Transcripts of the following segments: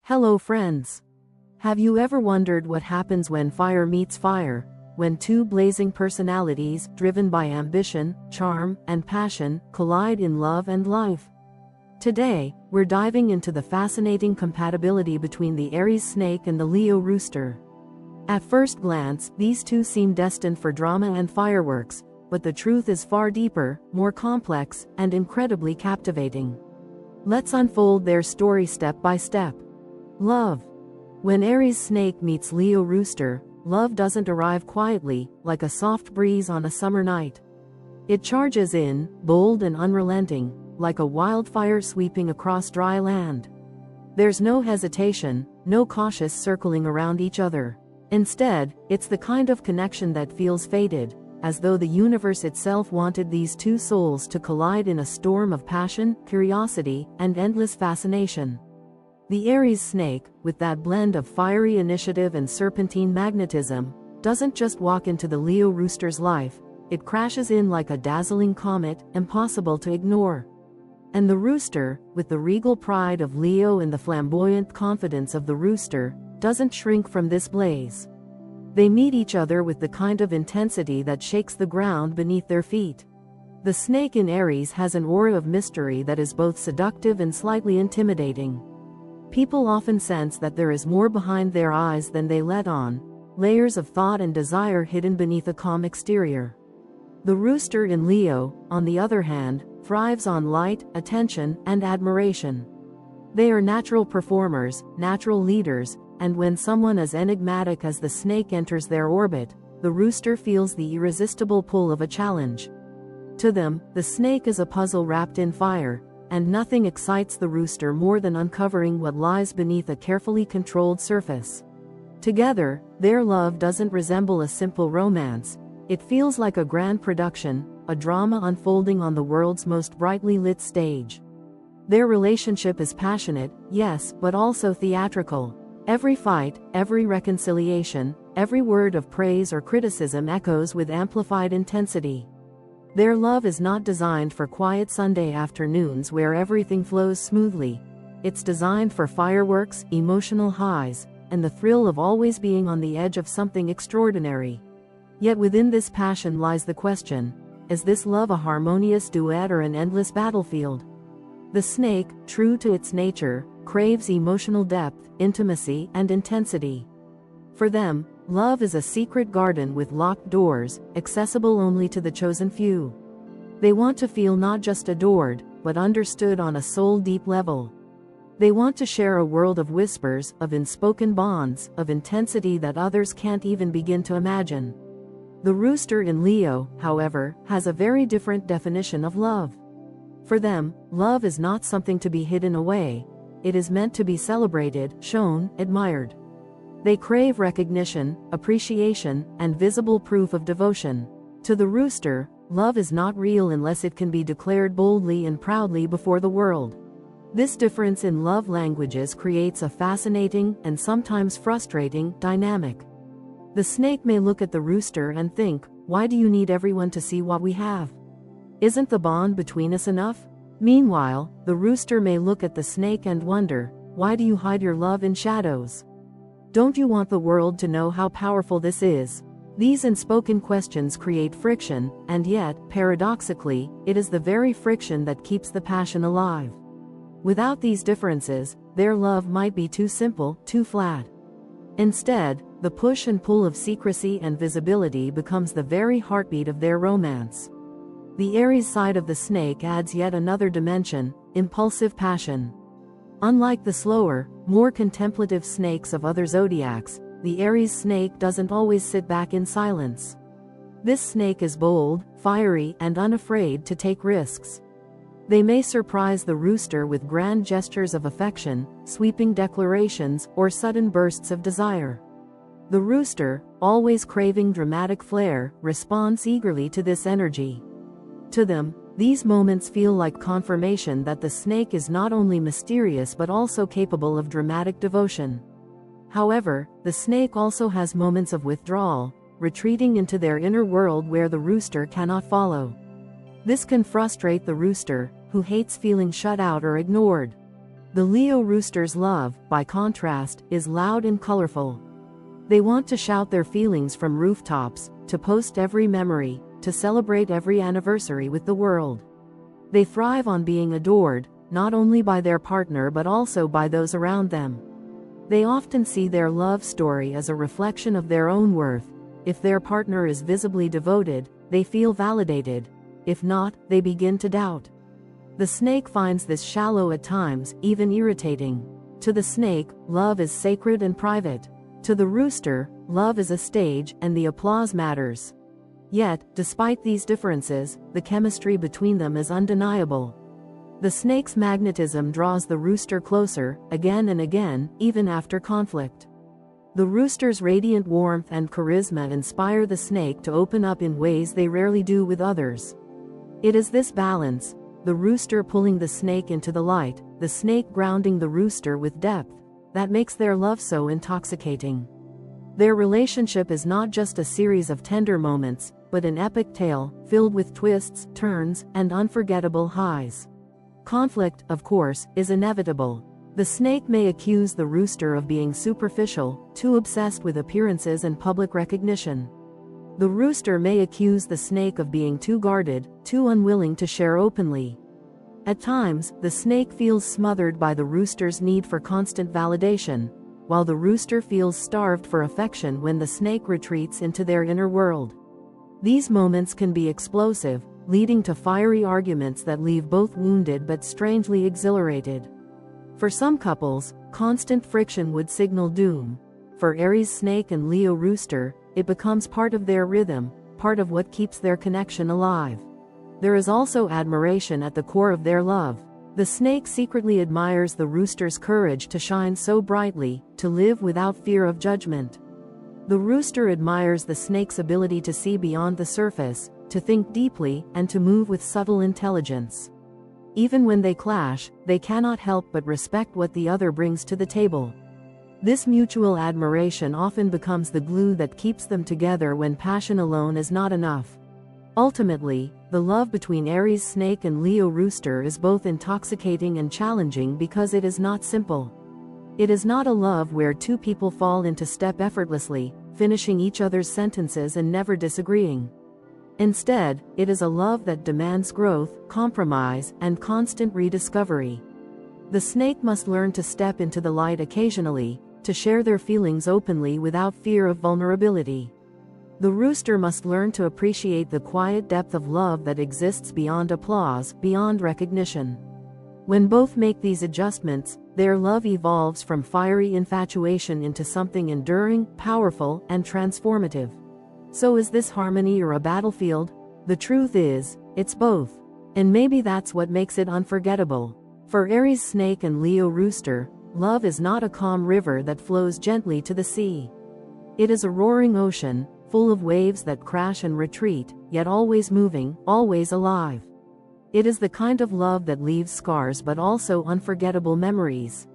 Hello friends. Have you ever wondered what happens when fire meets fire, when two blazing personalities, driven by ambition, charm, and passion, collide in love and life? Today, we're diving into the fascinating compatibility between the Aries Snake and the Leo Rooster. At first glance, these two seem destined for drama and fireworks, but the truth is far deeper, more complex, and incredibly captivating. Let's unfold their story step by step. Love. When Aries Snake meets Leo Rooster, love doesn't arrive quietly, like a soft breeze on a summer night. It charges in, bold and unrelenting, like a wildfire sweeping across dry land. There's no hesitation, no cautious circling around each other. Instead, it's the kind of connection that feels fated, as though the universe itself wanted these two souls to collide in a storm of passion, curiosity, and endless fascination. The Aries Snake, with that blend of fiery initiative and serpentine magnetism, doesn't just walk into the Leo Rooster's life, it crashes in like a dazzling comet, impossible to ignore. And the Rooster, with the regal pride of Leo and the flamboyant confidence of the Rooster, doesn't shrink from this blaze. They meet each other with the kind of intensity that shakes the ground beneath their feet. The snake in Aries has an aura of mystery that is both seductive and slightly intimidating. People often sense that there is more behind their eyes than they let on, layers of thought and desire hidden beneath a calm exterior. The Rooster in Leo, on the other hand, thrives on light, attention, and admiration. They are natural performers, natural leaders, and when someone as enigmatic as the snake enters their orbit, the Rooster feels the irresistible pull of a challenge. To them, the snake is a puzzle wrapped in fire, and nothing excites the Rooster more than uncovering what lies beneath a carefully controlled surface. Together, their love doesn't resemble a simple romance. It feels like a grand production, a drama unfolding on the world's most brightly lit stage. Their relationship is passionate, yes, but also theatrical. Every fight, every reconciliation, every word of praise or criticism echoes with amplified intensity. Their love is not designed for quiet Sunday afternoons where everything flows smoothly. It's designed for fireworks, emotional highs, and the thrill of always being on the edge of something extraordinary. Yet within this passion lies the question: is this love a harmonious duet or an endless battlefield? The snake, true to its nature, craves emotional depth, intimacy, and intensity. For them, love is a secret garden with locked doors, accessible only to the chosen few. They want to feel not just adored, but understood on a soul-deep level. They want to share a world of whispers, of unspoken bonds, of intensity that others can't even begin to imagine. The Rooster in Leo, however, has a very different definition of love. For them, love is not something to be hidden away. It is meant to be celebrated, shown, admired. They crave recognition, appreciation, and visible proof of devotion. To the Rooster, love is not real unless it can be declared boldly and proudly before the world. This difference in love languages creates a fascinating, and sometimes frustrating, dynamic. The snake may look at the Rooster and think, "Why do you need everyone to see what we have? Isn't the bond between us enough?" Meanwhile, the Rooster may look at the snake and wonder, "Why do you hide your love in shadows? Don't you want the world to know how powerful this is?" These unspoken questions create friction, and yet, paradoxically, it is the very friction that keeps the passion alive. Without these differences, their love might be too simple, too flat. Instead, the push and pull of secrecy and visibility becomes the very heartbeat of their romance. The Aries side of the snake adds yet another dimension: impulsive passion. Unlike the slower, more contemplative snakes of other zodiacs, the Aries snake doesn't always sit back in silence. This snake is bold, fiery, and unafraid to take risks. They may surprise the Rooster with grand gestures of affection, sweeping declarations, or sudden bursts of desire. The Rooster, always craving dramatic flair, responds eagerly to this energy. To them, these moments feel like confirmation that the snake is not only mysterious but also capable of dramatic devotion. However, the snake also has moments of withdrawal, retreating into their inner world where the Rooster cannot follow. This can frustrate the Rooster, who hates feeling shut out or ignored. The Leo Rooster's love, by contrast, is loud and colorful. They want to shout their feelings from rooftops, to post every memory, to celebrate every anniversary with the world. They thrive on being adored, not only by their partner but also by those around them. They often see their love story as a reflection of their own worth. If their partner is visibly devoted, they feel validated. If not, they begin to doubt. The snake finds this shallow at times, even irritating. To the snake, love is sacred and private. To the rooster, love is a stage, and the applause matters. Yet, despite these differences, the chemistry between them is undeniable. The snake's magnetism draws the rooster closer, again and again, even after conflict. The rooster's radiant warmth and charisma inspire the snake to open up in ways they rarely do with others. It is this balance, the rooster pulling the snake into the light, the snake grounding the rooster with depth, that makes their love so intoxicating. Their relationship is not just a series of tender moments, but an epic tale, filled with twists, turns, and unforgettable highs. Conflict, of course, is inevitable. The snake may accuse the rooster of being superficial, too obsessed with appearances and public recognition. The rooster may accuse the snake of being too guarded, too unwilling to share openly. At times, the snake feels smothered by the rooster's need for constant validation, while the rooster feels starved for affection when the snake retreats into their inner world. These moments can be explosive, leading to fiery arguments that leave both wounded but strangely exhilarated. For some couples, constant friction would signal doom. For Aries Snake and Leo Rooster, it becomes part of their rhythm, part of what keeps their connection alive. There is also admiration at the core of their love. The snake secretly admires the rooster's courage to shine so brightly, to live without fear of judgment. The rooster admires the snake's ability to see beyond the surface, to think deeply, and to move with subtle intelligence. Even when they clash, they cannot help but respect what the other brings to the table. This mutual admiration often becomes the glue that keeps them together when passion alone is not enough. Ultimately, the love between Aries Snake and Leo Rooster is both intoxicating and challenging because it is not simple. It is not a love where two people fall into step effortlessly, finishing each other's sentences and never disagreeing. Instead, it is a love that demands growth, compromise, and constant rediscovery. The snake must learn to step into the light occasionally, to share their feelings openly without fear of vulnerability. The rooster must learn to appreciate the quiet depth of love that exists beyond applause, beyond recognition. When both make these adjustments, their love evolves from fiery infatuation into something enduring, powerful, and transformative. So is this harmony or a battlefield? The truth is, it's both. And maybe that's what makes it unforgettable. For Aries Snake and Leo Rooster, love is not a calm river that flows gently to the sea. It is a roaring ocean, full of waves that crash and retreat, yet always moving, always alive. It is the kind of love that leaves scars but also unforgettable memories.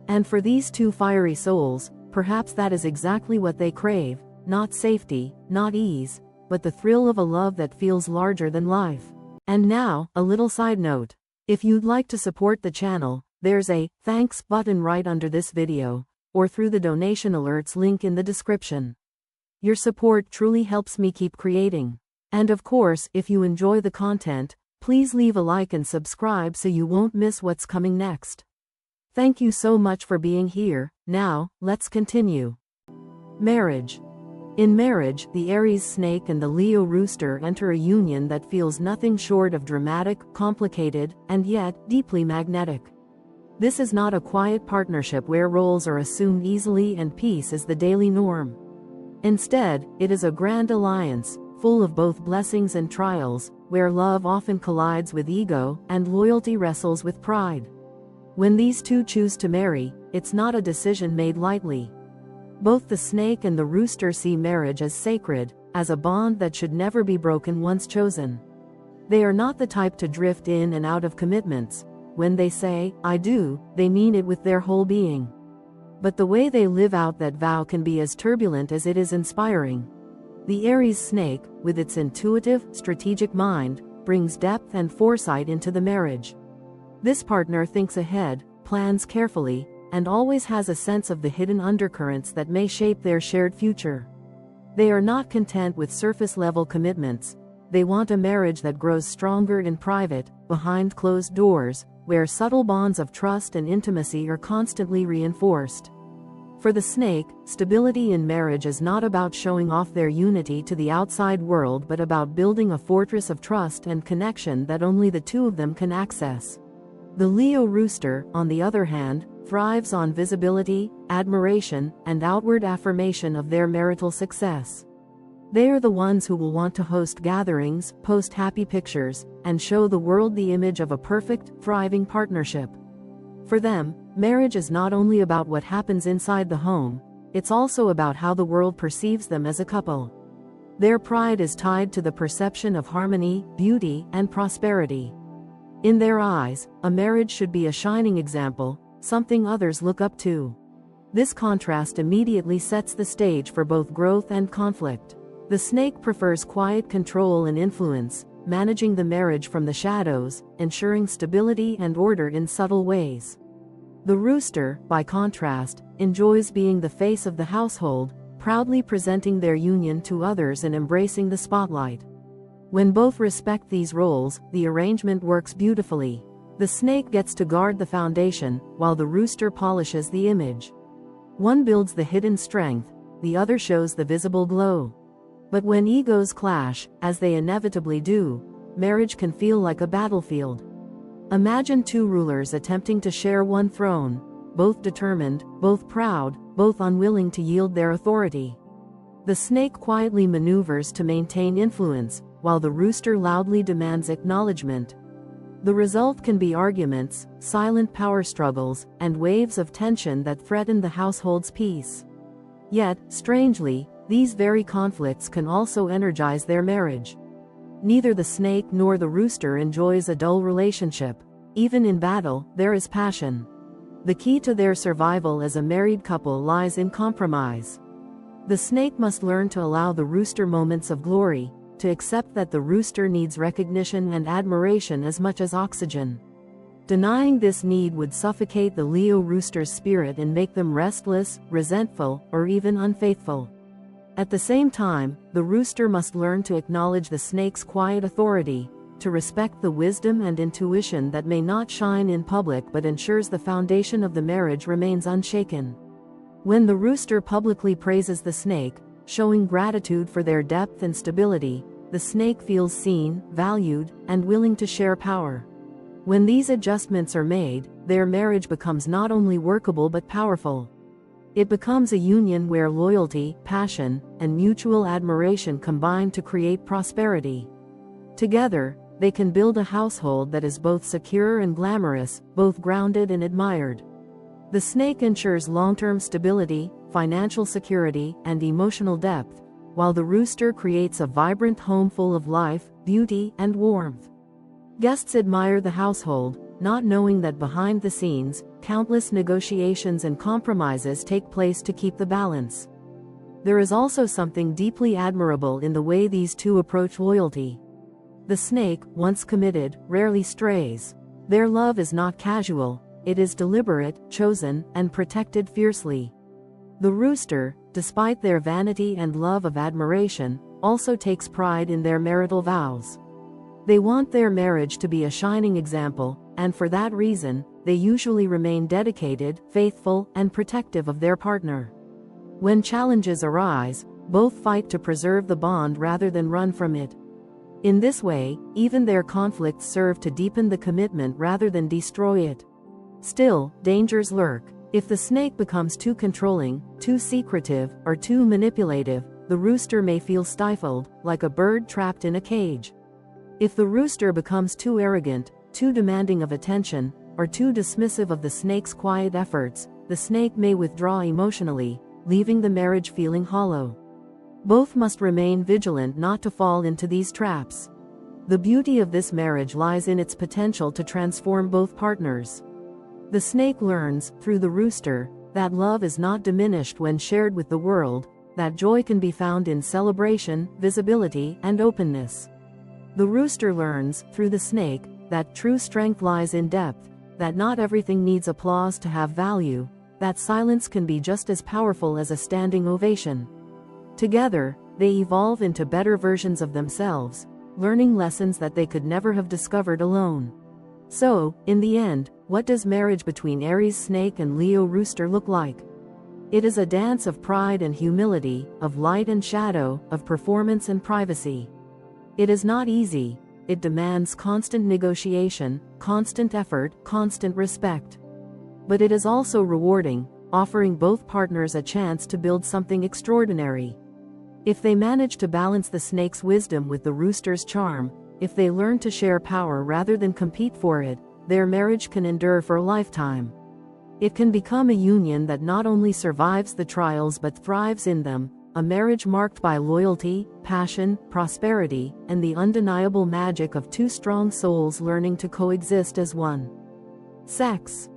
And for these two fiery souls, perhaps that is exactly what they crave, not safety, not ease, but the thrill of a love that feels larger than life. And now, a little side note. If you'd like to support the channel, there's a thanks button right under this video, or through the donation alerts link in the description. Your support truly helps me keep creating. And of course, if you enjoy the content, please leave a like and subscribe so you won't miss what's coming next. Thank you so much for being here. Now, let's continue. Marriage. In marriage, the Aries Snake and the Leo Rooster enter a union that feels nothing short of dramatic, complicated, and yet deeply magnetic. This is not a quiet partnership where roles are assumed easily and peace is the daily norm. Instead, it is a grand alliance, full of both blessings and trials, where love often collides with ego, and loyalty wrestles with pride. When these two choose to marry, it's not a decision made lightly. Both the snake and the rooster see marriage as sacred, as a bond that should never be broken once chosen. They are not the type to drift in and out of commitments. When they say, "I do," they mean it with their whole being. But the way they live out that vow can be as turbulent as it is inspiring. The Aries Snake, with its intuitive, strategic mind, brings depth and foresight into the marriage. This partner thinks ahead, plans carefully, and always has a sense of the hidden undercurrents that may shape their shared future. They are not content with surface-level commitments. They want a marriage that grows stronger in private, behind closed doors, where subtle bonds of trust and intimacy are constantly reinforced. For the snake, stability in marriage is not about showing off their unity to the outside world but about building a fortress of trust and connection that only the two of them can access. The Leo Rooster, on the other hand, thrives on visibility, admiration, and outward affirmation of their marital success. They are the ones who will want to host gatherings, post happy pictures, and show the world the image of a perfect, thriving partnership. For them, marriage is not only about what happens inside the home, it's also about how the world perceives them as a couple. Their pride is tied to the perception of harmony, beauty, and prosperity. In their eyes, a marriage should be a shining example, something others look up to. This contrast immediately sets the stage for both growth and conflict. The snake prefers quiet control and influence, managing the marriage from the shadows, ensuring stability and order in subtle ways. The rooster, by contrast, enjoys being the face of the household, proudly presenting their union to others and embracing the spotlight. When both respect these roles, the arrangement works beautifully. The snake gets to guard the foundation, while the rooster polishes the image. One builds the hidden strength, the other shows the visible glow. But when egos clash, as they inevitably do, marriage can feel like a battlefield. Imagine two rulers attempting to share one throne, both determined, both proud, both unwilling to yield their authority. The snake quietly maneuvers to maintain influence, while the rooster loudly demands acknowledgement. The result can be arguments, silent power struggles, and waves of tension that threaten the household's peace. Yet, strangely, these very conflicts can also energize their marriage. Neither the snake nor the rooster enjoys a dull relationship. Even in battle, there is passion. The key to their survival as a married couple lies in compromise. The snake must learn to allow the rooster moments of glory, to accept that the rooster needs recognition and admiration as much as oxygen. Denying this need would suffocate the Leo rooster's spirit and make them restless, resentful, or even unfaithful. At the same time, the rooster must learn to acknowledge the snake's quiet authority, to respect the wisdom and intuition that may not shine in public but ensures the foundation of the marriage remains unshaken. When the rooster publicly praises the snake, showing gratitude for their depth and stability, the snake feels seen, valued, and willing to share power. When these adjustments are made, their marriage becomes not only workable but powerful. It becomes a union where loyalty, passion, and mutual admiration combine to create prosperity. Together, they can build a household that is both secure and glamorous, both grounded and admired. The snake ensures long-term stability, financial security, and emotional depth, while the rooster creates a vibrant home full of life, beauty, and warmth. Guests admire the household, not knowing that behind the scenes, countless negotiations and compromises take place to keep the balance. There is also something deeply admirable in the way these two approach loyalty. The snake, once committed, rarely strays. Their love is not casual, it is deliberate, chosen, and protected fiercely. The rooster, despite their vanity and love of admiration, also takes pride in their marital vows. They want their marriage to be a shining example, and for that reason, they usually remain dedicated, faithful, and protective of their partner. When challenges arise, both fight to preserve the bond rather than run from it. In this way, even their conflicts serve to deepen the commitment rather than destroy it. Still, dangers lurk. If the snake becomes too controlling, too secretive, or too manipulative, the rooster may feel stifled, like a bird trapped in a cage. If the rooster becomes too arrogant, too demanding of attention, or too dismissive of the snake's quiet efforts, the snake may withdraw emotionally, leaving the marriage feeling hollow. Both must remain vigilant not to fall into these traps. The beauty of this marriage lies in its potential to transform both partners. The snake learns, through the rooster, that love is not diminished when shared with the world, that joy can be found in celebration, visibility, and openness. The rooster learns, through the snake, that true strength lies in depth, that not everything needs applause to have value, that silence can be just as powerful as a standing ovation. Together, they evolve into better versions of themselves, learning lessons that they could never have discovered alone. So, in the end, what does marriage between Aries Snake and Leo Rooster look like? It is a dance of pride and humility, of light and shadow, of performance and privacy. It is not easy. It demands constant negotiation, constant effort, constant respect. But it is also rewarding, offering both partners a chance to build something extraordinary. If they manage to balance the snake's wisdom with the rooster's charm, if they learn to share power rather than compete for it, their marriage can endure for a lifetime. It can become a union that not only survives the trials but thrives in them, a marriage marked by loyalty, passion, prosperity, and the undeniable magic of two strong souls learning to coexist as one. Sex.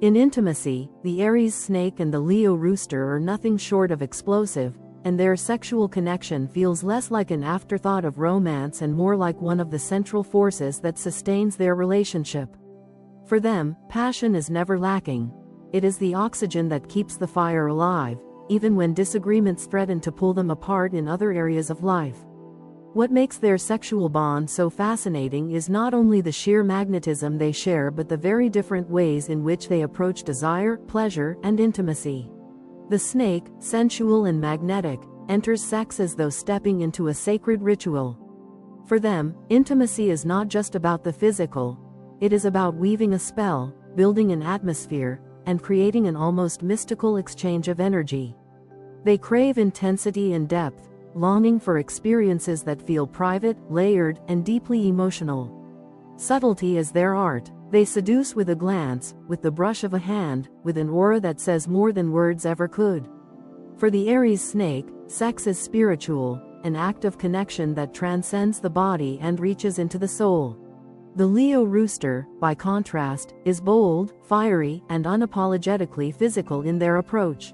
In intimacy, the Aries Snake and the Leo Rooster are nothing short of explosive, and their sexual connection feels less like an afterthought of romance and more like one of the central forces that sustains their relationship. For them, passion is never lacking. It is the oxygen that keeps the fire alive, even when disagreements threaten to pull them apart in other areas of life. What makes their sexual bond so fascinating is not only the sheer magnetism they share but the very different ways in which they approach desire, pleasure, and intimacy. The snake, sensual and magnetic, enters sex as though stepping into a sacred ritual. For them, intimacy is not just about the physical. It is about weaving a spell, building an atmosphere, and creating an almost mystical exchange of energy. They crave intensity and depth, longing for experiences that feel private, layered, and deeply emotional. Subtlety is their art. They seduce with a glance, with the brush of a hand, with an aura that says more than words ever could. For the Aries Snake, sex is spiritual, an act of connection that transcends the body and reaches into the soul. The Leo Rooster, by contrast, is bold, fiery, and unapologetically physical in their approach.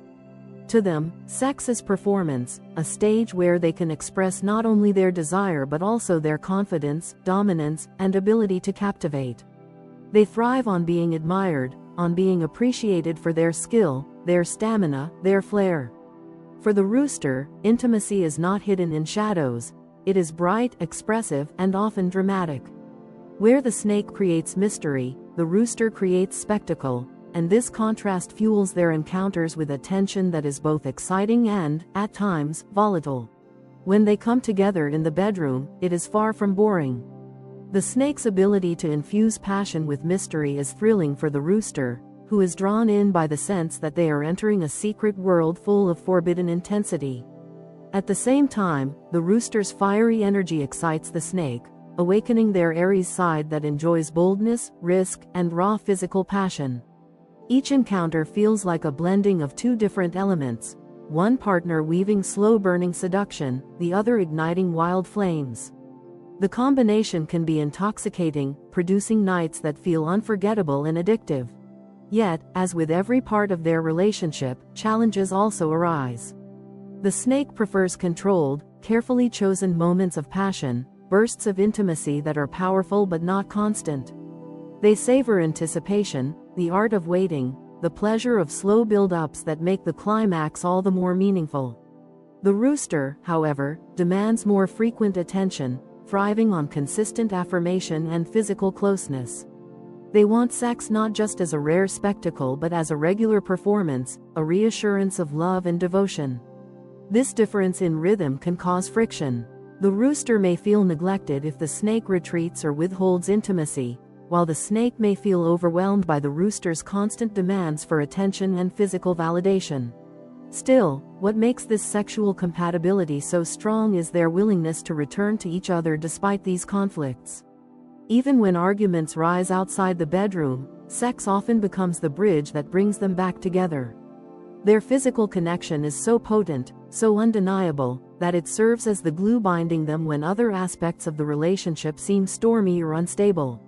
To them, sex is performance, a stage where they can express not only their desire but also their confidence, dominance, and ability to captivate. They thrive on being admired, on being appreciated for their skill, their stamina, their flair. For the rooster, intimacy is not hidden in shadows. It is bright, expressive, and often dramatic. Where the snake creates mystery, the rooster creates spectacle, and this contrast fuels their encounters with a tension that is both exciting and, at times, volatile. When they come together in the bedroom, it is far from boring. The snake's ability to infuse passion with mystery is thrilling for the rooster, who is drawn in by the sense that they are entering a secret world full of forbidden intensity. At the same time, the rooster's fiery energy excites the snake, awakening their Aries side that enjoys boldness, risk, and raw physical passion. Each encounter feels like a blending of two different elements, one partner weaving slow-burning seduction, the other igniting wild flames. The combination can be intoxicating, producing nights that feel unforgettable and addictive. Yet, as with every part of their relationship, challenges also arise. The snake prefers controlled, carefully chosen moments of passion, bursts of intimacy that are powerful but not constant. They savor anticipation, the art of waiting, the pleasure of slow build-ups that make the climax all the more meaningful. The rooster, however, demands more frequent attention, thriving on consistent affirmation and physical closeness. They want sex not just as a rare spectacle but as a regular performance, a reassurance of love and devotion. This difference in rhythm can cause friction. The rooster may feel neglected if the snake retreats or withholds intimacy, while the snake may feel overwhelmed by the rooster's constant demands for attention and physical validation. Still, what makes this sexual compatibility so strong is their willingness to return to each other despite these conflicts. Even when arguments rise outside the bedroom, sex often becomes the bridge that brings them back together. Their physical connection is so potent, so undeniable, that it serves as the glue binding them when other aspects of the relationship seem stormy or unstable.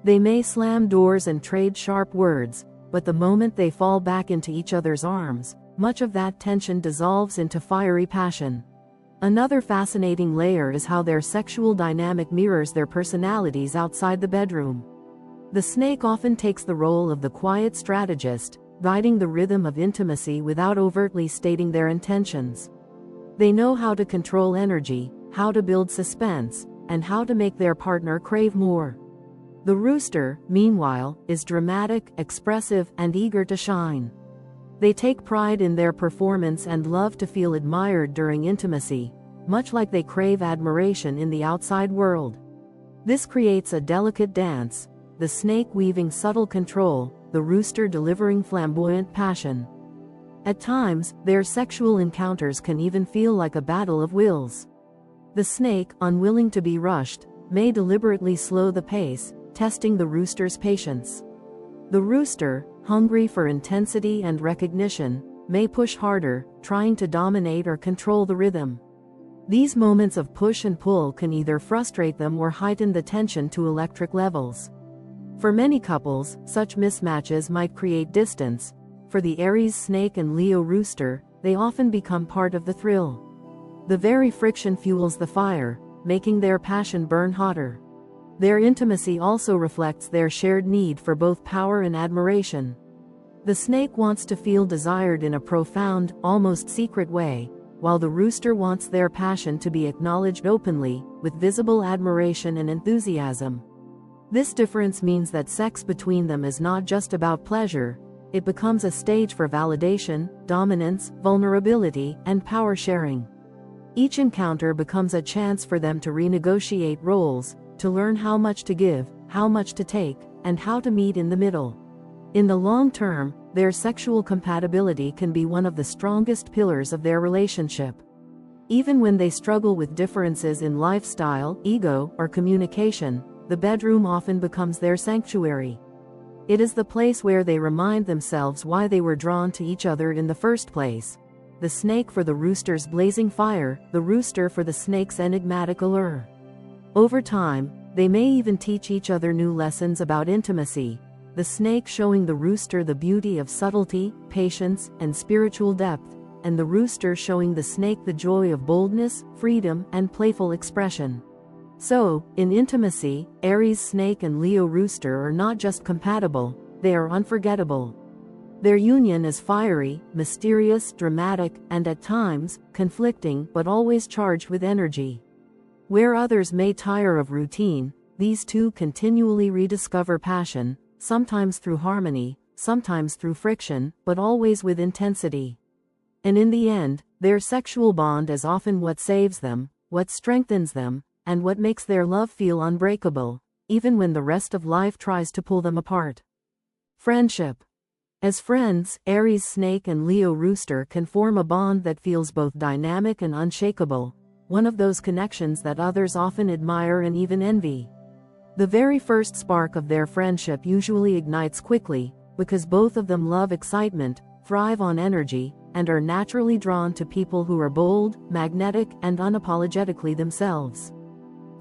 They may slam doors and trade sharp words, but the moment they fall back into each other's arms, much of that tension dissolves into fiery passion. Another fascinating layer is how their sexual dynamic mirrors their personalities outside the bedroom. The snake often takes the role of the quiet strategist, guiding the rhythm of intimacy without overtly stating their intentions. They know how to control energy, how to build suspense, and how to make their partner crave more. The rooster, meanwhile, is dramatic, expressive, and eager to shine. They take pride in their performance and love to feel admired during intimacy, much like they crave admiration in the outside world. This creates a delicate dance, the snake weaving subtle control, the rooster delivering flamboyant passion. At times, their sexual encounters can even feel like a battle of wills. The snake, unwilling to be rushed, may deliberately slow the pace, testing the rooster's patience. The rooster, hungry for intensity and recognition, may push harder, trying to dominate or control the rhythm. These moments of push and pull can either frustrate them or heighten the tension to electric levels. For many couples, such mismatches might create distance. For the Aries Snake and Leo Rooster, they often become part of the thrill. The very friction fuels the fire, making their passion burn hotter. Their intimacy also reflects their shared need for both power and admiration. The snake wants to feel desired in a profound, almost secret way, while the rooster wants their passion to be acknowledged openly, with visible admiration and enthusiasm. This difference means that sex between them is not just about pleasure, it becomes a stage for validation, dominance, vulnerability, and power sharing. Each encounter becomes a chance for them to renegotiate roles, to learn how much to give, how much to take, and how to meet in the middle. In the long term, their sexual compatibility can be one of the strongest pillars of their relationship. Even when they struggle with differences in lifestyle, ego, or communication, the bedroom often becomes their sanctuary. It is the place where they remind themselves why they were drawn to each other in the first place. The snake for the rooster's blazing fire, the rooster for the snake's enigmatic allure. Over time, they may even teach each other new lessons about intimacy, the snake showing the rooster the beauty of subtlety, patience, and spiritual depth, and the rooster showing the snake the joy of boldness, freedom, and playful expression. So, in intimacy, Aries Snake and Leo Rooster are not just compatible, they are unforgettable. Their union is fiery, mysterious, dramatic, and at times, conflicting, but always charged with energy. Where others may tire of routine, these two continually rediscover passion, sometimes through harmony, sometimes through friction, but always with intensity. And in the end, their sexual bond is often what saves them, what strengthens them, and what makes their love feel unbreakable, even when the rest of life tries to pull them apart. Friendship. As friends, Aries Snake and Leo Rooster can form a bond that feels both dynamic and unshakable, one of those connections that others often admire and even envy. The very first spark of their friendship usually ignites quickly, because both of them love excitement, thrive on energy, and are naturally drawn to people who are bold, magnetic, and unapologetically themselves.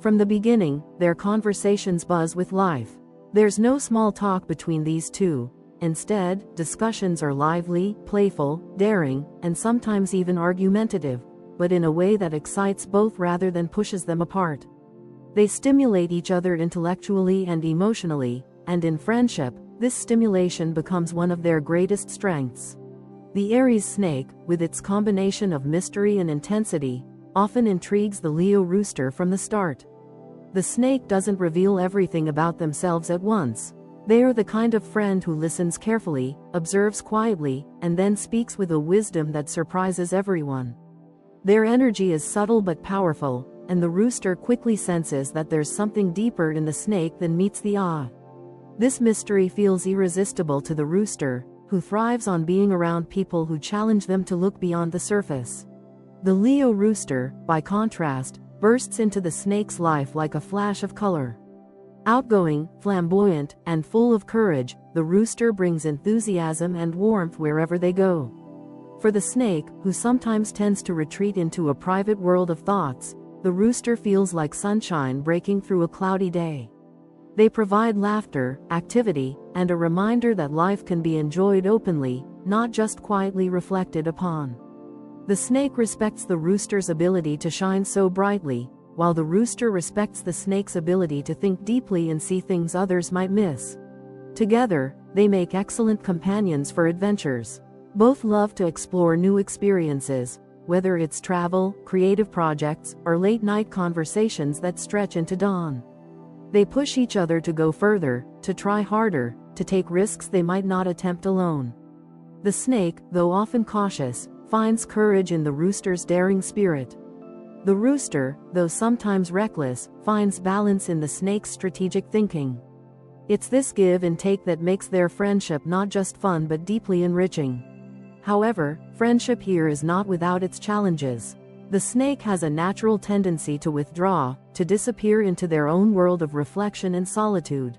From the beginning, their conversations buzz with life. There's no small talk between these two. Instead, discussions are lively, playful, daring, and sometimes even argumentative, but in a way that excites both rather than pushes them apart. They stimulate each other intellectually and emotionally, and in friendship, this stimulation becomes one of their greatest strengths. The Aries Snake, with its combination of mystery and intensity, often intrigues the Leo Rooster from the start. The snake doesn't reveal everything about themselves at once. They are the kind of friend who listens carefully, observes quietly, and then speaks with a wisdom that surprises everyone. Their energy is subtle but powerful, and the rooster quickly senses that there's something deeper in the snake than meets the eye. This mystery feels irresistible to the rooster, who thrives on being around people who challenge them to look beyond the surface. The Leo Rooster, by contrast, bursts into the snake's life like a flash of color. Outgoing, flamboyant, and full of courage, the rooster brings enthusiasm and warmth wherever they go. For the snake, who sometimes tends to retreat into a private world of thoughts, the rooster feels like sunshine breaking through a cloudy day. They provide laughter, activity, and a reminder that life can be enjoyed openly, not just quietly reflected upon. The snake respects the rooster's ability to shine so brightly, while the rooster respects the snake's ability to think deeply and see things others might miss. Together, they make excellent companions for adventures. Both love to explore new experiences, whether it's travel, creative projects, or late-night conversations that stretch into dawn. They push each other to go further, to try harder, to take risks they might not attempt alone. The snake, though often cautious, finds courage in the rooster's daring spirit. The rooster, though sometimes reckless, finds balance in the snake's strategic thinking. It's this give and take that makes their friendship not just fun but deeply enriching. However, friendship here is not without its challenges. The snake has a natural tendency to withdraw, to disappear into their own world of reflection and solitude.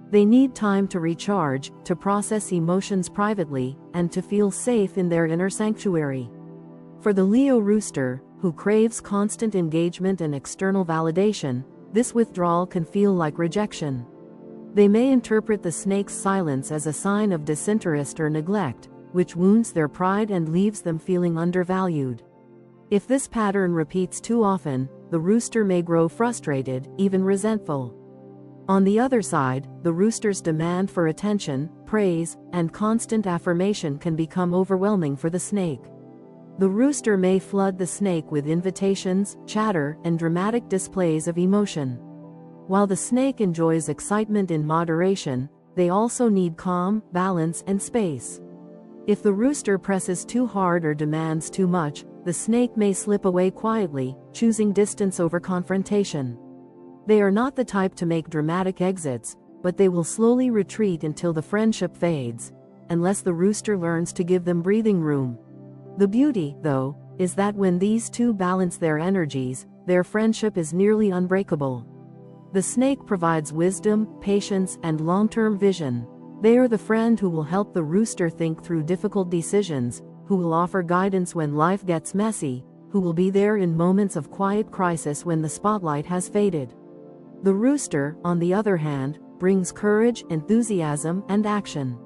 They need time to recharge, to process emotions privately, and to feel safe in their inner sanctuary. For the Leo Rooster, who craves constant engagement and external validation, this withdrawal can feel like rejection. They may interpret the snake's silence as a sign of disinterest or neglect, which wounds their pride and leaves them feeling undervalued. If this pattern repeats too often, the rooster may grow frustrated, even resentful. On the other side, the rooster's demand for attention, praise, and constant affirmation can become overwhelming for the snake. The rooster may flood the snake with invitations, chatter, and dramatic displays of emotion. While the snake enjoys excitement in moderation, they also need calm, balance, and space. If the rooster presses too hard or demands too much, the snake may slip away quietly, choosing distance over confrontation. They are not the type to make dramatic exits, but they will slowly retreat until the friendship fades, unless the rooster learns to give them breathing room. The beauty, though, is that when these two balance their energies, their friendship is nearly unbreakable. The snake provides wisdom, patience, and long-term vision. They are the friend who will help the rooster think through difficult decisions, who will offer guidance when life gets messy, who will be there in moments of quiet crisis when the spotlight has faded. The rooster, on the other hand, brings courage, enthusiasm, and action.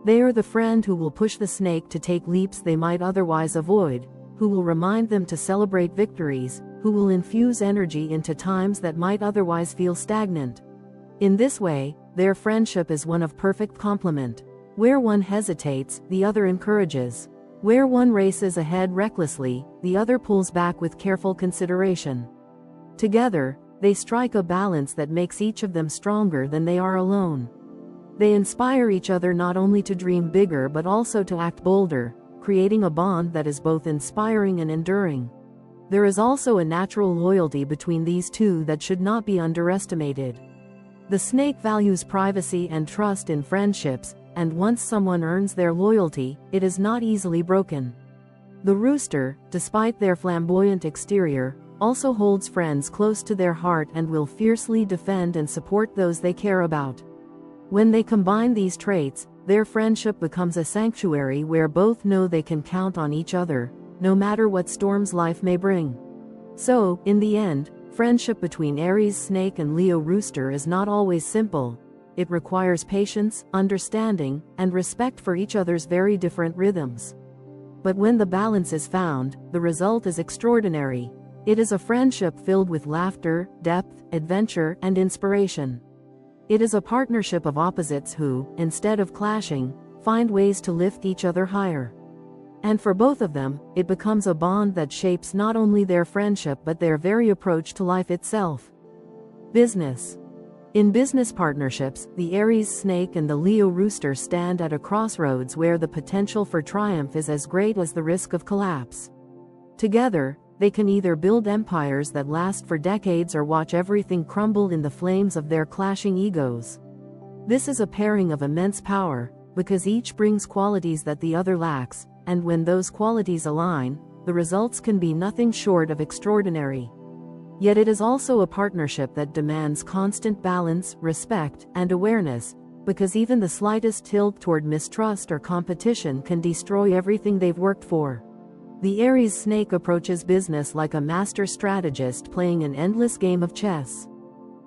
They are the friend who will push the snake to take leaps they might otherwise avoid, who will remind them to celebrate victories, who will infuse energy into times that might otherwise feel stagnant. In this way, their friendship is one of perfect complement. Where one hesitates, the other encourages. Where one races ahead recklessly, the other pulls back with careful consideration. Together, they strike a balance that makes each of them stronger than they are alone. They inspire each other not only to dream bigger but also to act bolder, creating a bond that is both inspiring and enduring. There is also a natural loyalty between these two that should not be underestimated. The snake values privacy and trust in friendships, and once someone earns their loyalty, it is not easily broken. The rooster, despite their flamboyant exterior, also holds friends close to their heart and will fiercely defend and support those they care about. When they combine these traits, their friendship becomes a sanctuary where both know they can count on each other, no matter what storms life may bring. So, in the end, friendship between Aries Snake and Leo Rooster is not always simple. It requires patience, understanding, and respect for each other's very different rhythms. But when the balance is found, the result is extraordinary. It is a friendship filled with laughter, depth, adventure, and inspiration. It is a partnership of opposites who, instead of clashing, find ways to lift each other higher. And for both of them, it becomes a bond that shapes not only their friendship but their very approach to life itself. Business. In business partnerships, the Aries Snake and the Leo Rooster stand at a crossroads where the potential for triumph is as great as the risk of collapse. Together, they can either build empires that last for decades or watch everything crumble in the flames of their clashing egos. This is a pairing of immense power, because each brings qualities that the other lacks, and when those qualities align, the results can be nothing short of extraordinary. Yet it is also a partnership that demands constant balance, respect, and awareness, because even the slightest tilt toward mistrust or competition can destroy everything they've worked for. The Aries Snake approaches business like a master strategist playing an endless game of chess.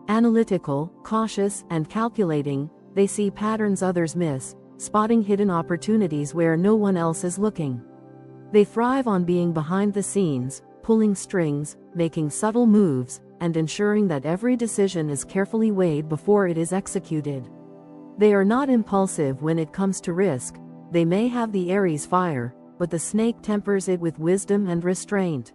Analytical, cautious, and calculating, they see patterns others miss, spotting hidden opportunities where no one else is looking. They thrive on being behind the scenes, pulling strings, making subtle moves, and ensuring that every decision is carefully weighed before it is executed. They are not impulsive when it comes to risk. They may have the Aries fire, but the snake tempers it with wisdom and restraint.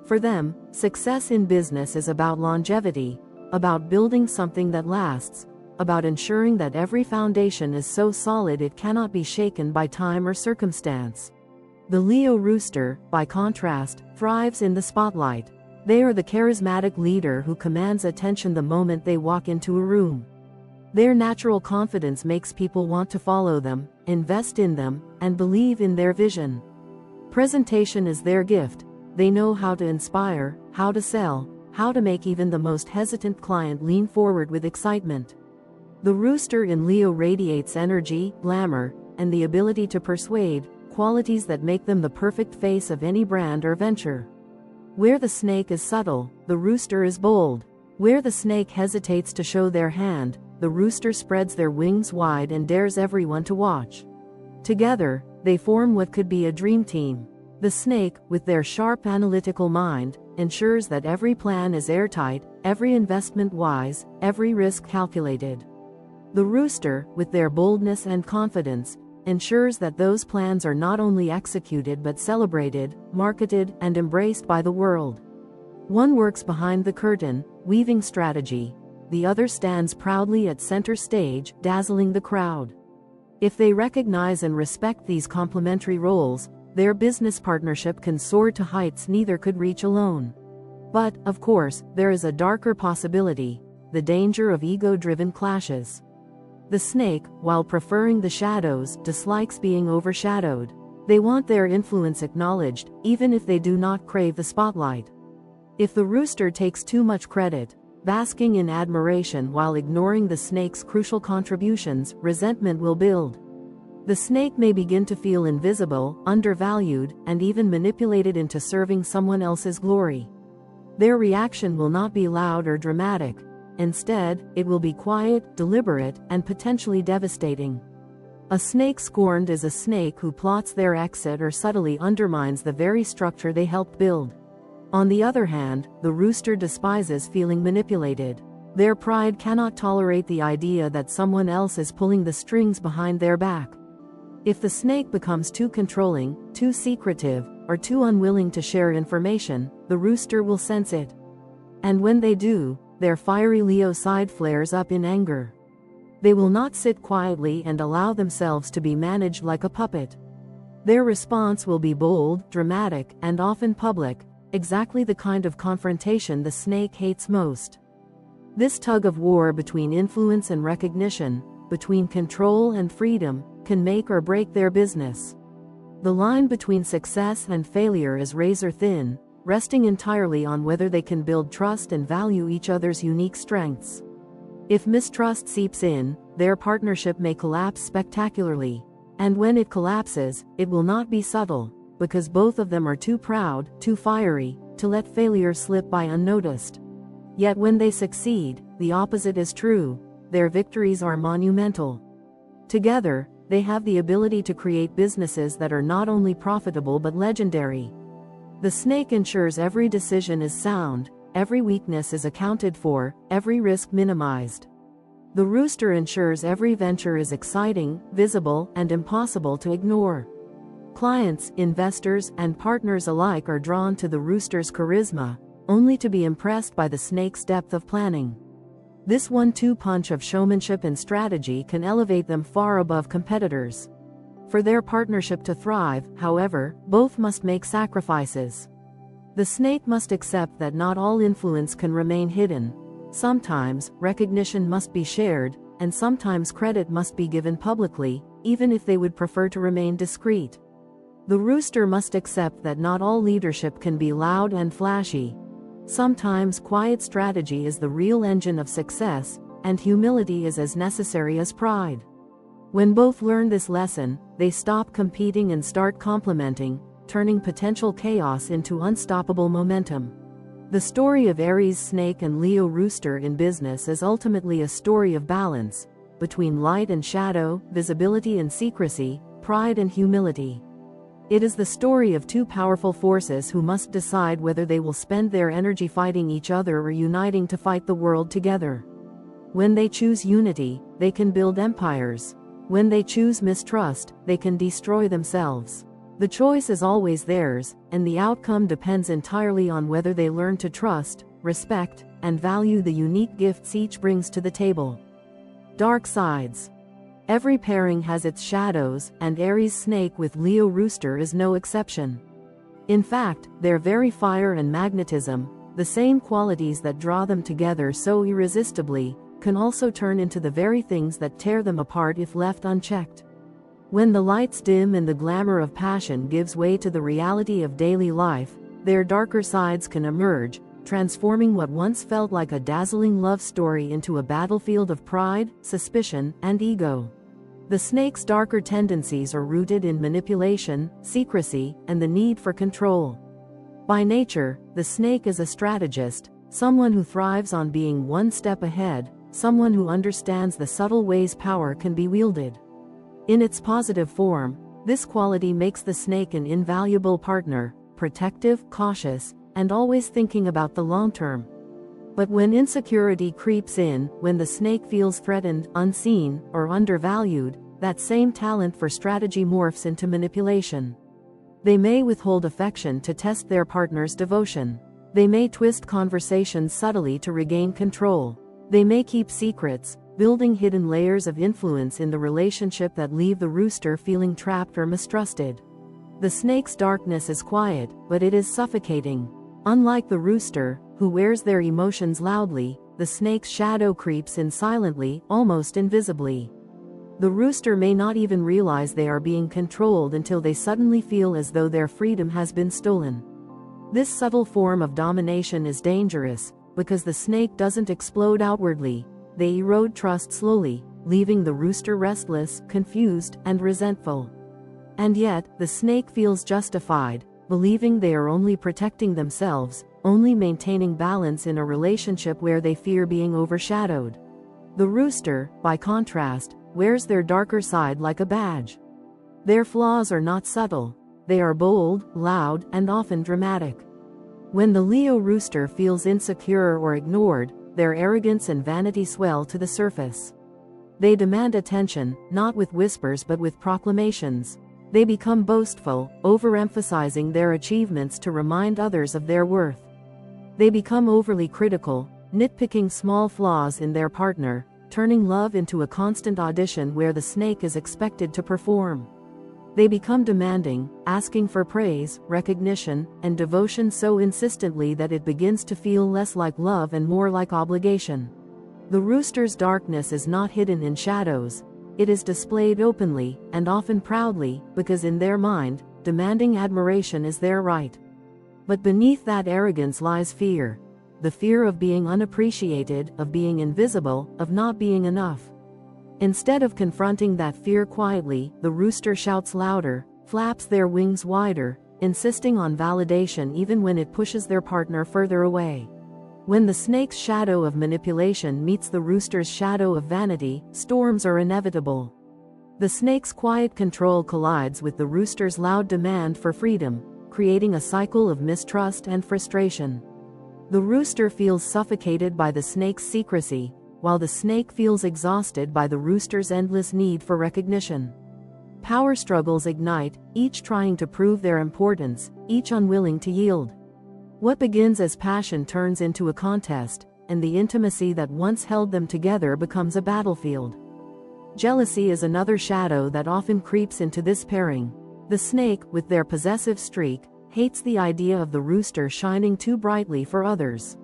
For them, success in business is about longevity, about building something that lasts, about ensuring that every foundation is so solid it cannot be shaken by time or circumstance. The Leo Rooster, by contrast, thrives in the spotlight. They are the charismatic leader who commands attention the moment they walk into a room. Their natural confidence makes people want to follow them, invest in them, and believe in their vision. Presentation is their gift. They know how to inspire, how to sell, how to make even the most hesitant client lean forward with excitement. The Rooster in Leo radiates energy, glamour, and the ability to persuade, qualities that make them the perfect face of any brand or venture. Where the snake is subtle, the Rooster is bold. Where the snake hesitates to show their hand, the Rooster spreads their wings wide and dares everyone to watch. Together, they form what could be a dream team. The snake, with their sharp analytical mind, ensures that every plan is airtight, every investment wise, every risk calculated. The Rooster, with their boldness and confidence, ensures that those plans are not only executed but celebrated, marketed, and embraced by the world. One works behind the curtain, weaving strategy. The other stands proudly at center stage, dazzling the crowd. If they recognize and respect these complementary roles, their business partnership can soar to heights neither could reach alone. But, of course, there is a darker possibility: the danger of ego-driven clashes. The snake, while preferring the shadows, dislikes being overshadowed. They want their influence acknowledged, even if they do not crave the spotlight. If the Rooster takes too much credit, basking in admiration while ignoring the snake's crucial contributions, resentment will build. The snake may begin to feel invisible, undervalued, and even manipulated into serving someone else's glory. Their reaction will not be loud or dramatic. Instead, it will be quiet, deliberate, and potentially devastating. A snake scorned is a snake who plots their exit or subtly undermines the very structure they helped build. On the other hand, the Rooster despises feeling manipulated. Their pride cannot tolerate the idea that someone else is pulling the strings behind their back. If the snake becomes too controlling, too secretive, or too unwilling to share information, the Rooster will sense it. And when they do, their fiery Leo side flares up in anger. They will not sit quietly and allow themselves to be managed like a puppet. Their response will be bold, dramatic, and often public, exactly the kind of confrontation the snake hates most. This tug of war between influence and recognition, between control and freedom, can make or break their business. The line between success and failure is razor thin, resting entirely on whether they can build trust and value each other's unique strengths. If mistrust seeps in, their partnership may collapse spectacularly. And when it collapses, it will not be subtle, because both of them are too proud, too fiery, to let failure slip by unnoticed. Yet when they succeed, the opposite is true: their victories are monumental. Together, they have the ability to create businesses that are not only profitable but legendary. The snake ensures every decision is sound, every weakness is accounted for, every risk minimized. The Rooster ensures every venture is exciting, visible, and impossible to ignore. Clients, investors, and partners alike are drawn to the Rooster's charisma, only to be impressed by the snake's depth of planning. This one-two punch of showmanship and strategy can elevate them far above competitors. For their partnership to thrive, however, both must make sacrifices. The snake must accept that not all influence can remain hidden. Sometimes, recognition must be shared, and sometimes credit must be given publicly, even if they would prefer to remain discreet. The Rooster must accept that not all leadership can be loud and flashy. Sometimes quiet strategy is the real engine of success, and humility is as necessary as pride. When both learn this lesson, they stop competing and start complementing, turning potential chaos into unstoppable momentum. The story of Aries Snake and Leo Rooster in business is ultimately a story of balance, between light and shadow, visibility and secrecy, pride and humility. It is the story of two powerful forces who must decide whether they will spend their energy fighting each other or uniting to fight the world together. When they choose unity, they can build empires. When they choose mistrust, they can destroy themselves. The choice is always theirs, and the outcome depends entirely on whether they learn to trust, respect, and value the unique gifts each brings to the table. Dark sides. Every pairing has its shadows, and Aries Snake with Leo Rooster is no exception. In fact, their very fire and magnetism, the same qualities that draw them together so irresistibly, can also turn into the very things that tear them apart if left unchecked. When the lights dim and the glamour of passion gives way to the reality of daily life, their darker sides can emerge, transforming what once felt like a dazzling love story into a battlefield of pride, suspicion, and ego. The snake's darker tendencies are rooted in manipulation, secrecy, and the need for control. By nature, the snake is a strategist, someone who thrives on being one step ahead, someone who understands the subtle ways power can be wielded. In its positive form, this quality makes the snake an invaluable partner, protective, cautious, and always thinking about the long term. But when insecurity creeps in, when the snake feels threatened, unseen, or undervalued, that same talent for strategy morphs into manipulation. They may withhold affection to test their partner's devotion. They may twist conversations subtly to regain control. They may keep secrets, building hidden layers of influence in the relationship that leave the rooster feeling trapped or mistrusted. The snake's darkness is quiet, but it is suffocating. Unlike the rooster, who wears their emotions loudly, the snake's shadow creeps in silently, almost invisibly. The rooster may not even realize they are being controlled until they suddenly feel as though their freedom has been stolen. This subtle form of domination is dangerous, because the snake doesn't explode outwardly. They erode trust slowly, leaving the rooster restless, confused, and resentful. And yet, the snake feels justified, believing they are only protecting themselves, only maintaining balance in a relationship where they fear being overshadowed. The rooster, by contrast, wears their darker side like a badge. Their flaws are not subtle. They are bold, loud, and often dramatic. When the Leo rooster feels insecure or ignored, their arrogance and vanity swell to the surface. They demand attention, not with whispers but with proclamations. They become boastful, overemphasizing their achievements to remind others of their worth. They become overly critical, nitpicking small flaws in their partner, turning love into a constant audition where the snake is expected to perform. They become demanding, asking for praise, recognition, and devotion so insistently that it begins to feel less like love and more like obligation. The rooster's darkness is not hidden in shadows. It is displayed openly, and often proudly, because in their mind, demanding admiration is their right. But beneath that arrogance lies fear. The fear of being unappreciated, of being invisible, of not being enough. Instead of confronting that fear quietly, the rooster shouts louder, flaps their wings wider, insisting on validation even when it pushes their partner further away. When the snake's shadow of manipulation meets the rooster's shadow of vanity, storms are inevitable. The snake's quiet control collides with the rooster's loud demand for freedom, creating a cycle of mistrust and frustration. The rooster feels suffocated by the snake's secrecy, while the snake feels exhausted by the rooster's endless need for recognition. Power struggles ignite, each trying to prove their importance, each unwilling to yield. What begins as passion turns into a contest, and the intimacy that once held them together becomes a battlefield. Jealousy is another shadow that often creeps into this pairing. The snake, with their possessive streak, hates the idea of the rooster shining too brightly for others.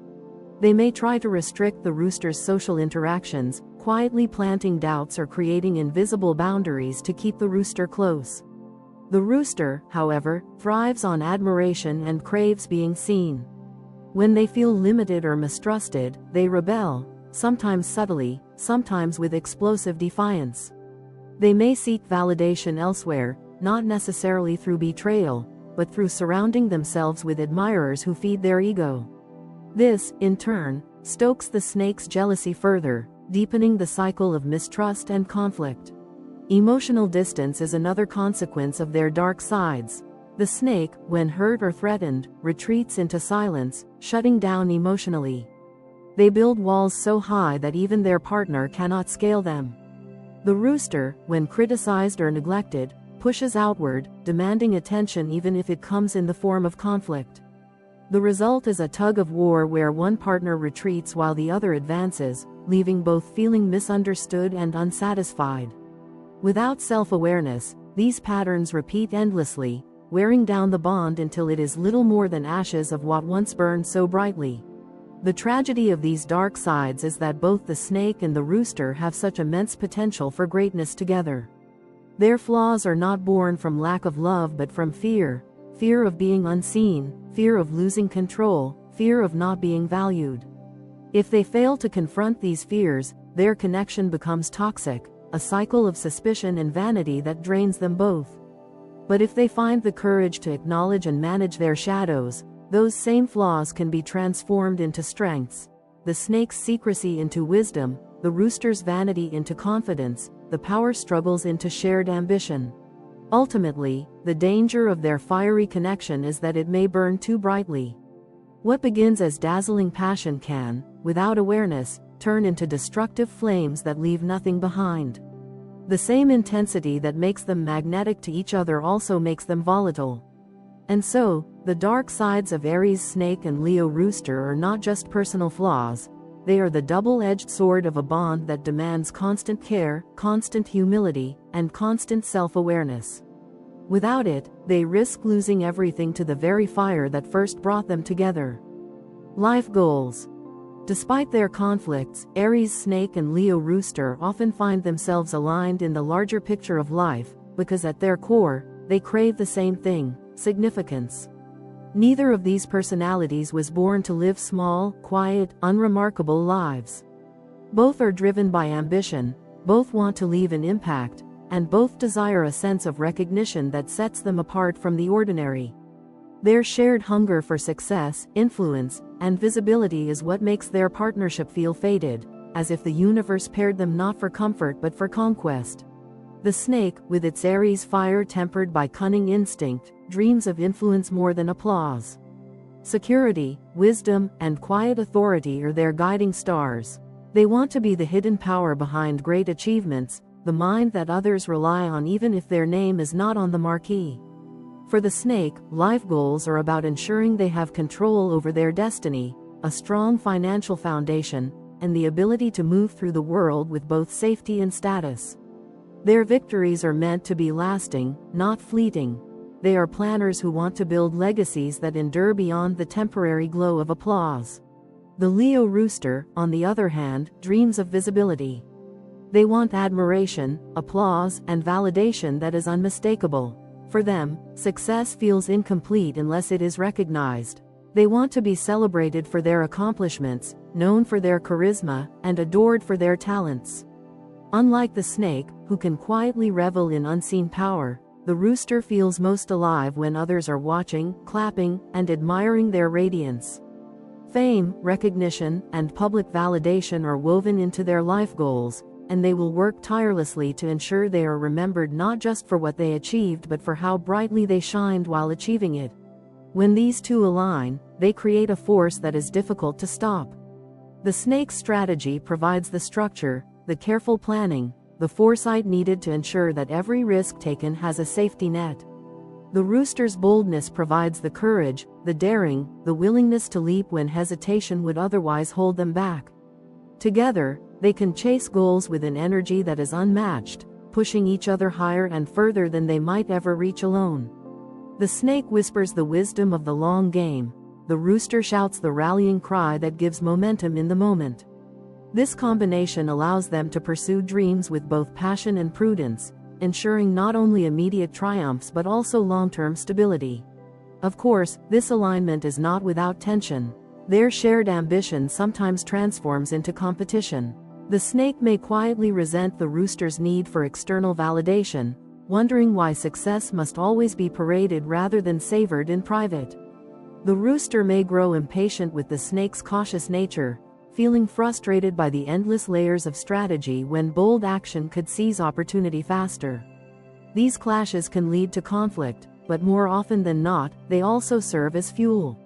They may try to restrict the rooster's social interactions, quietly planting doubts or creating invisible boundaries to keep the rooster close. The rooster, however, thrives on admiration and craves being seen. When they feel limited or mistrusted, they rebel, sometimes subtly, sometimes with explosive defiance. They may seek validation elsewhere, not necessarily through betrayal, but through surrounding themselves with admirers who feed their ego. This, in turn, stokes the snake's jealousy further, deepening the cycle of mistrust and conflict. Emotional distance is another consequence of their dark sides. The snake, when hurt or threatened, retreats into silence, shutting down emotionally. They build walls so high that even their partner cannot scale them. The rooster, when criticized or neglected, pushes outward, demanding attention even if it comes in the form of conflict. The result is a tug of war where one partner retreats while the other advances, leaving both feeling misunderstood and unsatisfied. Without self-awareness, these patterns repeat endlessly, wearing down the bond until it is little more than ashes of what once burned so brightly. The tragedy of these dark sides is that both the snake and the rooster have such immense potential for greatness together. Their flaws are not born from lack of love but from fear of being unseen, fear of losing control, fear of not being valued. If they fail to confront these fears, their connection becomes toxic, a cycle of suspicion and vanity that drains them both. But if they find the courage to acknowledge and manage their shadows, those same flaws can be transformed into strengths. The snake's secrecy into wisdom, the rooster's vanity into confidence, the power struggles into shared ambition. Ultimately, the danger of their fiery connection is that it may burn too brightly. What begins as dazzling passion can, without awareness, turn into destructive flames that leave nothing behind. The same intensity that makes them magnetic to each other also makes them volatile. And so, the dark sides of Aries Snake and Leo Rooster are not just personal flaws, they are the double-edged sword of a bond that demands constant care, constant humility, and constant self-awareness. Without it, they risk losing everything to the very fire that first brought them together. Life goals. Despite their conflicts, Aries Snake and Leo Rooster often find themselves aligned in the larger picture of life, because at their core, they crave the same thing: significance. Neither of these personalities was born to live small, quiet, unremarkable lives. Both are driven by ambition, both want to leave an impact, and both desire a sense of recognition that sets them apart from the ordinary. Their shared hunger for success, influence, and visibility is what makes their partnership feel fated, as if the universe paired them not for comfort but for conquest. The snake, with its Aries fire tempered by cunning instinct, dreams of influence more than applause. Security, wisdom, and quiet authority are their guiding stars. They want to be the hidden power behind great achievements, the mind that others rely on even if their name is not on the marquee. For the snake, life goals are about ensuring they have control over their destiny, a strong financial foundation, and the ability to move through the world with both safety and status. Their victories are meant to be lasting, not fleeting. They are planners who want to build legacies that endure beyond the temporary glow of applause. The Leo Rooster, on the other hand, dreams of visibility. They want admiration, applause, and validation that is unmistakable. For them, success feels incomplete unless it is recognized. They want to be celebrated for their accomplishments, known for their charisma, and adored for their talents. Unlike the snake, who can quietly revel in unseen power, the rooster feels most alive when others are watching, clapping, and admiring their radiance. Fame, recognition, and public validation are woven into their life goals, and they will work tirelessly to ensure they are remembered not just for what they achieved but for how brightly they shined while achieving it. When these two align, they create a force that is difficult to stop. The snake's strategy provides the structure, the careful planning, the foresight needed to ensure that every risk taken has a safety net. The rooster's boldness provides the courage, the daring, the willingness to leap when hesitation would otherwise hold them back. Together, they can chase goals with an energy that is unmatched, pushing each other higher and further than they might ever reach alone. The snake whispers the wisdom of the long game. The rooster shouts the rallying cry that gives momentum in the moment. This combination allows them to pursue dreams with both passion and prudence, ensuring not only immediate triumphs but also long-term stability. Of course, this alignment is not without tension. Their shared ambition sometimes transforms into competition. The snake may quietly resent the rooster's need for external validation, wondering why success must always be paraded rather than savored in private. The rooster may grow impatient with the snake's cautious nature, feeling frustrated by the endless layers of strategy when bold action could seize opportunity faster. These clashes can lead to conflict, but more often than not, they also serve as fuel.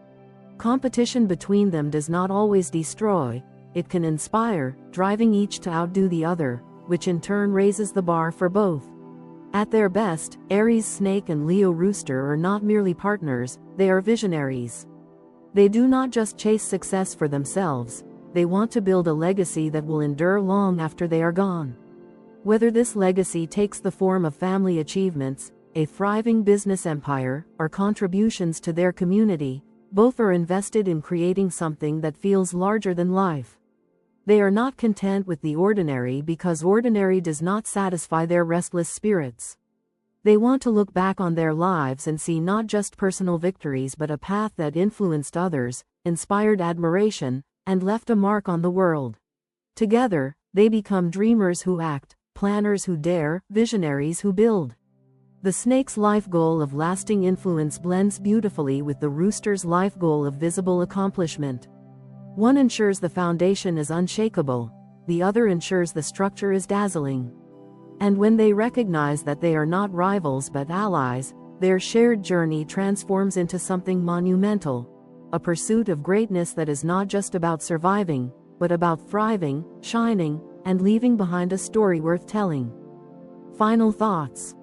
Competition between them does not always destroy, it can inspire, driving each to outdo the other, which in turn raises the bar for both. At their best, Aries Snake and Leo Rooster are not merely partners, they are visionaries. They do not just chase success for themselves, they want to build a legacy that will endure long after they are gone. Whether this legacy takes the form of family achievements, a thriving business empire, or contributions to their community, both are invested in creating something that feels larger than life. They are not content with the ordinary because ordinary does not satisfy their restless spirits. They want to look back on their lives and see not just personal victories but a path that influenced others, inspired admiration, and left a mark on the world. Together, they become dreamers who act, planners who dare, visionaries who build. The snake's life goal of lasting influence blends beautifully with the rooster's life goal of visible accomplishment. One ensures the foundation is unshakable, the other ensures the structure is dazzling. And when they recognize that they are not rivals but allies, their shared journey transforms into something monumental, a pursuit of greatness that is not just about surviving, but about thriving, shining, and leaving behind a story worth telling. Final thoughts.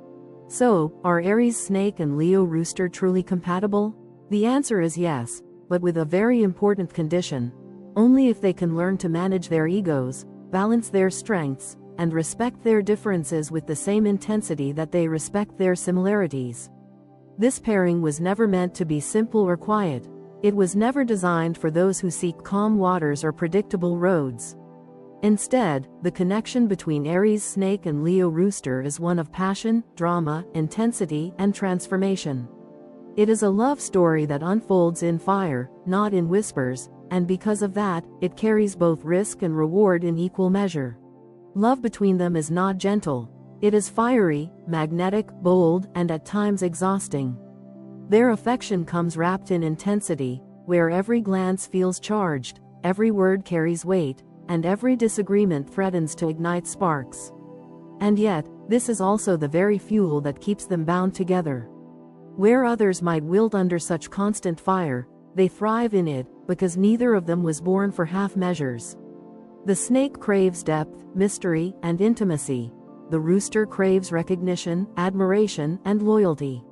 So, are Aries Snake and Leo Rooster truly compatible? The answer is yes, but with a very important condition. Only if they can learn to manage their egos, balance their strengths, and respect their differences with the same intensity that they respect their similarities. This pairing was never meant to be simple or quiet. It was never designed for those who seek calm waters or predictable roads. Instead, the connection between Aries Snake and Leo Rooster is one of passion, drama, intensity, and transformation. It is a love story that unfolds in fire, not in whispers, and because of that, it carries both risk and reward in equal measure. Love between them is not gentle. It is fiery, magnetic, bold, and at times exhausting. Their affection comes wrapped in intensity, where every glance feels charged, every word carries weight, and every disagreement threatens to ignite sparks. And yet, this is also the very fuel that keeps them bound together. Where others might wilt under such constant fire, they thrive in it, because neither of them was born for half measures. The snake craves depth, mystery, and intimacy. The rooster craves recognition, admiration, and loyalty.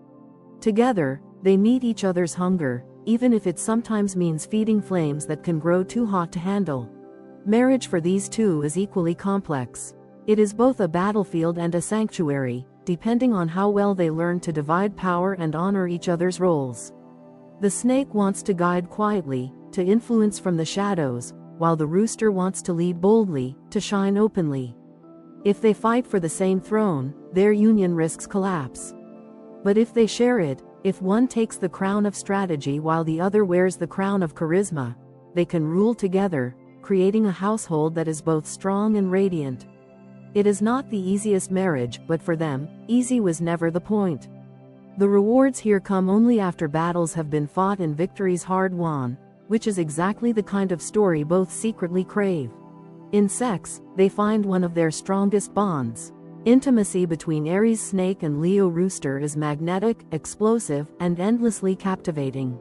Together, they meet each other's hunger, even if it sometimes means feeding flames that can grow too hot to handle. Marriage for these two is equally complex. It is both a battlefield and a sanctuary, depending on how well they learn to divide power and honor each other's roles. The snake wants to guide quietly, to influence from the shadows, while the rooster wants to lead boldly, to shine openly. If they fight for the same throne, their union risks collapse. But if they share it, if one takes the crown of strategy while the other wears the crown of charisma, they can rule together, creating a household that is both strong and radiant. It is not the easiest marriage, but for them, easy was never the point. The rewards here come only after battles have been fought and victories hard won, which is exactly the kind of story both secretly crave. In sex, they find one of their strongest bonds. Intimacy between Aries Snake and Leo Rooster is magnetic, explosive, and endlessly captivating.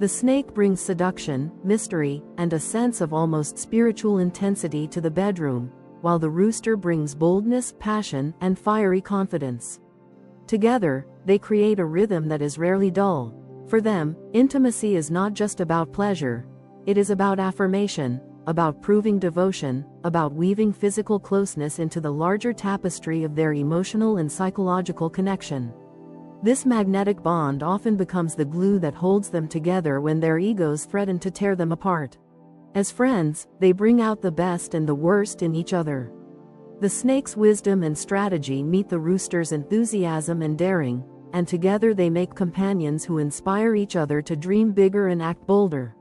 The snake brings seduction, mystery, and a sense of almost spiritual intensity to the bedroom, while the rooster brings boldness, passion, and fiery confidence. Together, they create a rhythm that is rarely dull. For them, intimacy is not just about pleasure. It is about affirmation, about proving devotion, about weaving physical closeness into the larger tapestry of their emotional and psychological connection. This magnetic bond often becomes the glue that holds them together when their egos threaten to tear them apart. As friends, they bring out the best and the worst in each other. The snake's wisdom and strategy meet the rooster's enthusiasm and daring, and together they make companions who inspire each other to dream bigger and act bolder.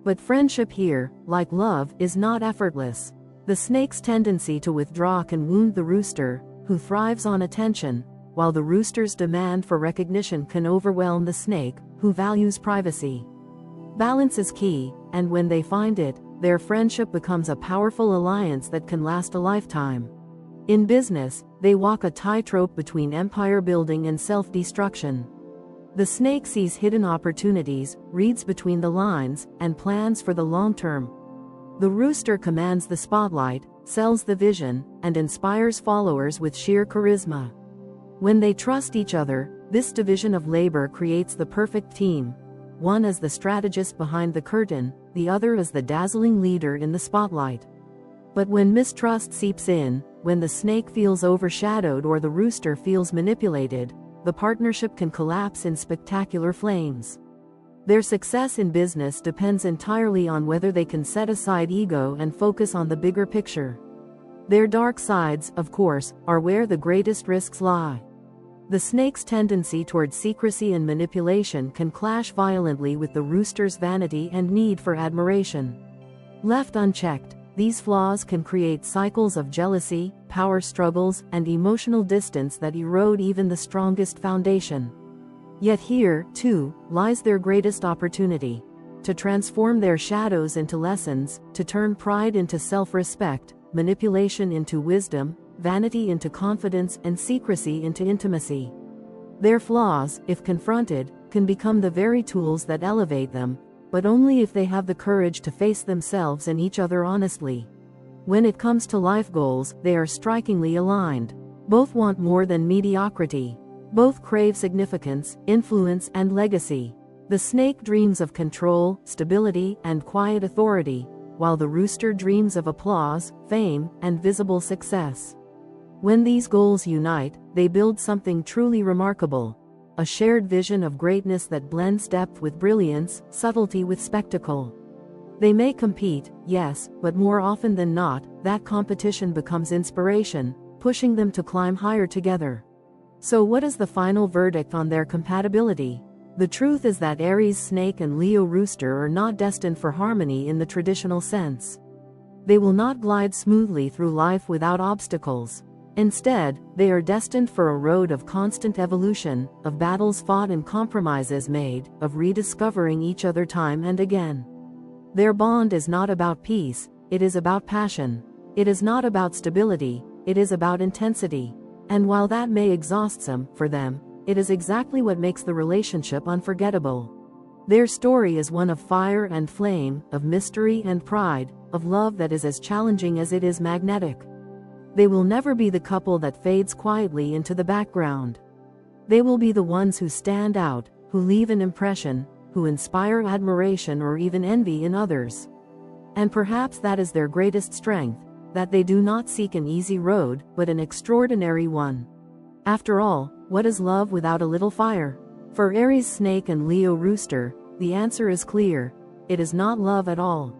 But friendship here, like love, is not effortless. The snake's tendency to withdraw can wound the rooster, who thrives on attention, while the rooster's demand for recognition can overwhelm the snake, who values privacy. Balance is key, and when they find it, their friendship becomes a powerful alliance that can last a lifetime. In business, they walk a tightrope between empire building and self-destruction. The snake sees hidden opportunities, reads between the lines, and plans for the long term. The rooster commands the spotlight, sells the vision, and inspires followers with sheer charisma. When they trust each other, this division of labor creates the perfect team. One as the strategist behind the curtain, the other as the dazzling leader in the spotlight. But when mistrust seeps in, when the snake feels overshadowed or the rooster feels manipulated, the partnership can collapse in spectacular flames. Their success in business depends entirely on whether they can set aside ego and focus on the bigger picture. Their dark sides, of course, are where the greatest risks lie. The snake's tendency toward secrecy and manipulation can clash violently with the rooster's vanity and need for admiration. Left unchecked, these flaws can create cycles of jealousy, power struggles, and emotional distance that erode even the strongest foundation. Yet here, too, lies their greatest opportunity. To transform their shadows into lessons, to turn pride into self-respect, manipulation into wisdom, vanity into confidence, and secrecy into intimacy. Their flaws, if confronted, can become the very tools that elevate them, but only if they have the courage to face themselves and each other honestly. When it comes to life goals, they are strikingly aligned. Both want more than mediocrity. Both crave significance, influence, and legacy. The snake dreams of control, stability, and quiet authority, while the rooster dreams of applause, fame, and visible success. When these goals unite, they build something truly remarkable. A shared vision of greatness that blends depth with brilliance, subtlety with spectacle. They may compete, yes, but more often than not, that competition becomes inspiration, pushing them to climb higher together. So what is the final verdict on their compatibility? The truth is that Aries Snake and Leo Rooster are not destined for harmony in the traditional sense. They will not glide smoothly through life without obstacles. Instead, they are destined for a road of constant evolution, of battles fought and compromises made, of rediscovering each other time and again. Their bond is not about peace, it is about passion. It is not about stability, it is about intensity. And while that may exhaust some, for them, it is exactly what makes the relationship unforgettable. Their story is one of fire and flame, of mystery and pride, of love that is as challenging as it is magnetic. They will never be the couple that fades quietly into the background. They will be the ones who stand out, who leave an impression, who inspire admiration or even envy in others. And perhaps that is their greatest strength, that they do not seek an easy road, but an extraordinary one. After all, what is love without a little fire? For Aries Snake and Leo Rooster, the answer is clear: it is not love at all.